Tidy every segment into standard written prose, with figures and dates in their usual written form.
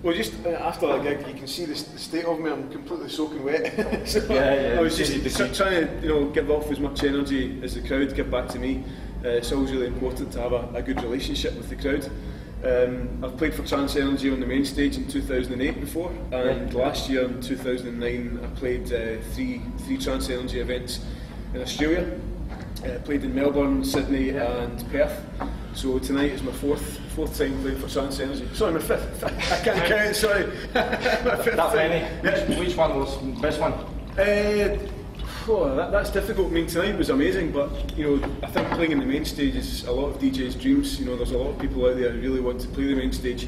Well, just after that gig, you can see the state of me. I'm completely soaking wet. So yeah. I was just trying to, give off as much energy as the crowd give back to me. It's always really important to have a good relationship with the crowd. I've played for Trance Energy on the main stage in 2008 before, and last year in 2009 I played three Trance Energy events in Australia. Played in Melbourne, Sydney and Perth. So tonight is my fourth time playing for Trance Energy. Sorry, my fifth. I can't count, sorry. My fifth that time. Many? Yeah. Which one was the best one? That's difficult. I mean, tonight was amazing, but I think playing in the main stage is a lot of DJs' dreams. There's a lot of people out there who really want to play the main stage.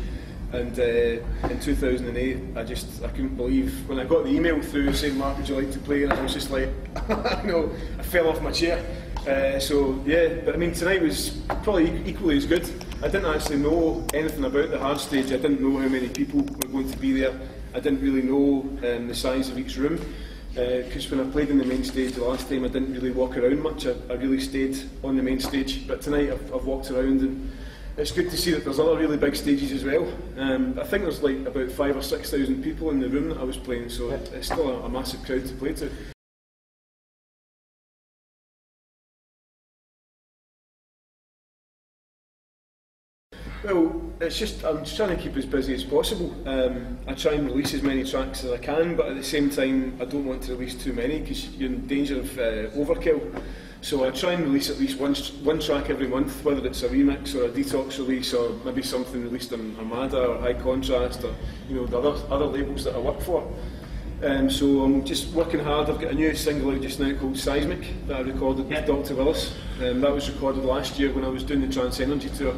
And in 2008, I couldn't believe when I got the email through saying, "Mark, would you like to play?" And I was just like, I fell off my chair. But I mean, tonight was probably equally as good. I didn't actually know anything about the hard stage. I didn't know how many people were going to be there. I didn't really know the size of each room. Because when I played in the main stage the last time, I didn't really walk around much. I really stayed on the main stage. But tonight I've walked around, and it's good to see that there's other really big stages as well. I think there's like about 5,000 or 6,000 people in the room that I was playing, so it's still a massive crowd to play to. Well, I'm just trying to keep as busy as possible. I try and release as many tracks as I can, but at the same time I don't want to release too many because you're in danger of overkill. So I try and release at least one track every month, whether it's a remix or a detox release or maybe something released on Armada or High Contrast or the other labels that I work for. So I'm just working hard. I've got a new single out just now called Seismic that I recorded with Dr. Willis. That was recorded last year when I was doing the Trance Energy tour.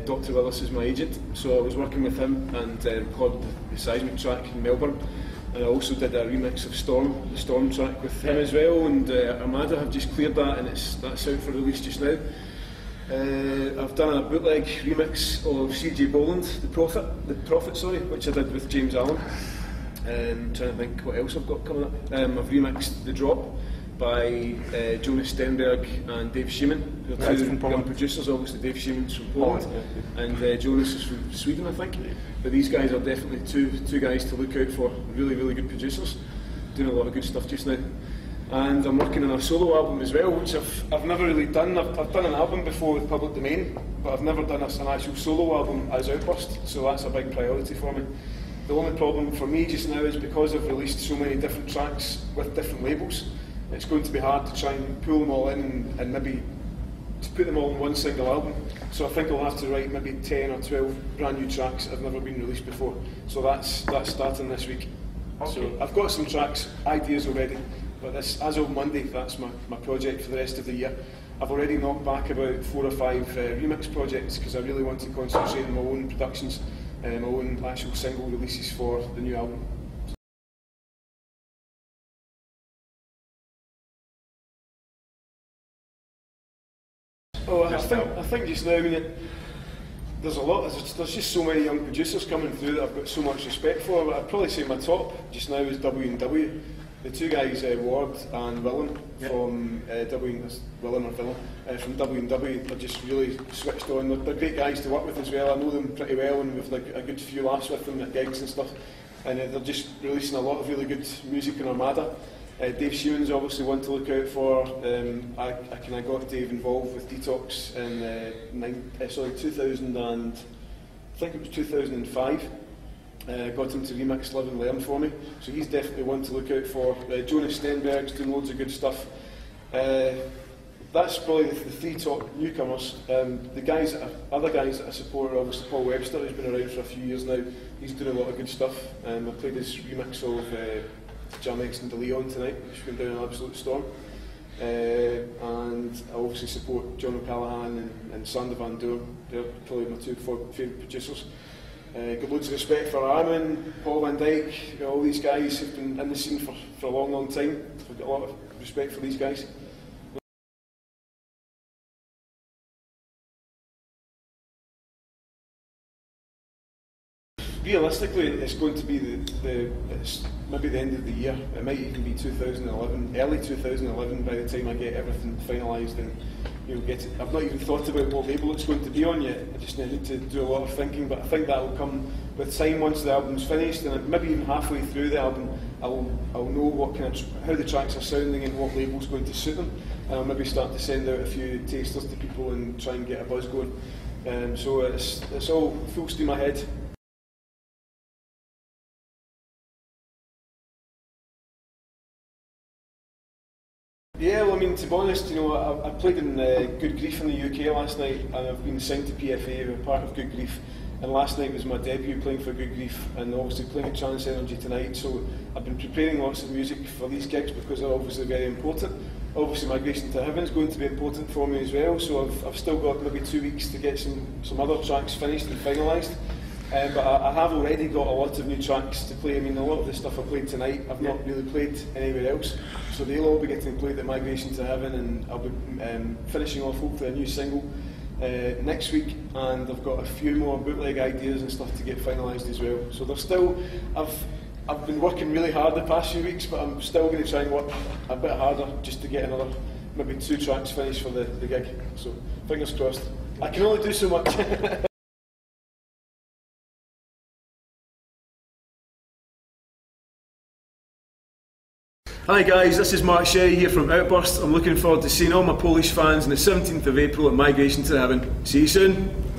Dr. Willis is my agent, so I was working with him and recorded the Seismic track in Melbourne. And I also did a remix of the Storm track with him as well, and Armada have just cleared that, and that's out for release just now. I've done a bootleg remix of CJ Boland, the Prophet, which I did with James Allen. Trying to think what else I've got coming up. I've remixed The Drop by Jonas Stenberg and Dave Sheeman, who are two young producers. Obviously Dave Sheeman's from Poland and Jonas is from Sweden, I think. But these guys are definitely two guys to look out for. Really, really good producers, doing a lot of good stuff just now. And I'm working on a solo album as well, which I've never really done. I've done an album before with Public Domain, but I've never done an actual solo album as Outburst, so that's a big priority for me. The only problem for me just now is because I've released so many different tracks with different labels, it's going to be hard to try and pull them all in and maybe to put them all in one single album. So I think I'll have to write maybe 10 or 12 brand new tracks that have never been released before. So that's starting this week. Okay. So I've got some tracks, ideas already, but as of Monday, that's my project for the rest of the year. I've already knocked back about 4 or 5 remix projects because I really want to concentrate on my own productions and my own actual single releases for the new album. Oh, I think just now, I mean, there's just so many young producers coming through that I've got so much respect for. But I'd probably say my top just now is W&W. The two guys, Ward and Willen from from W&W, are just really switched on. They're great guys to work with as well. I know them pretty well, and we've like a good few laughs with them at gigs and stuff. And they're just releasing a lot of really good music in Armada. Dave Sheeman's obviously one to look out for. I got Dave involved with Detox in 2000 and I think it was 2005. Got him to remix Live and Learn for me, so he's definitely one to look out for. Jonas Stenberg's doing loads of good stuff. That's probably the 3 top newcomers. The other guys that I support are obviously Paul Webster, who's been around for a few years now. He's doing a lot of good stuff. I played his remix of Jamex and De Leon tonight, which went down an absolute storm. And I obviously support John O'Callaghan and Sander Van Doorn. They're probably my 2 favourite producers. Got loads of respect for Armin, Paul Van Dyke, all these guys who've been in the scene for a long, long time. I've got a lot of respect for these guys. realistically, it's going to be it's maybe the end of the year. It might even be 2011, early 2011 by the time I get everything finalised and get it. I've not even thought about what label it's going to be on yet. I just need to do a lot of thinking, but I think that will come with time once the album's finished, and maybe even halfway through the album, I'll know what how the tracks are sounding and what label's going to suit them, and I'll maybe start to send out a few tasters to people and try and get a buzz going. So it's all full steam ahead. Yeah, well, I mean, to be honest, I played in Good Grief in the UK last night, and I've been signed to PFA, we're part of Good Grief, and last night was my debut playing for Good Grief, and obviously playing at Trance Energy tonight, so I've been preparing lots of music for these gigs because they're obviously very important. Obviously Migration to Heaven is going to be important for me as well, so I've still got maybe 2 weeks to get some other tracks finished and finalised. But I have already got a lot of new tracks to play. I mean, a lot of the stuff I played tonight I've not really played anywhere else, so they'll all be getting played at Migration to Heaven, and I'll be finishing off hopefully a new single next week, and I've got a few more bootleg ideas and stuff to get finalised as well. So there's still, I've been working really hard the past few weeks, but I'm still going to try and work a bit harder just to get another maybe 2 tracks finished for the gig. So fingers crossed. I can only do so much. Hi guys, this is Mark Sherry here from Outburst. I'm looking forward to seeing all my Polish fans on the 17th of April at Migration to Heaven. See you soon.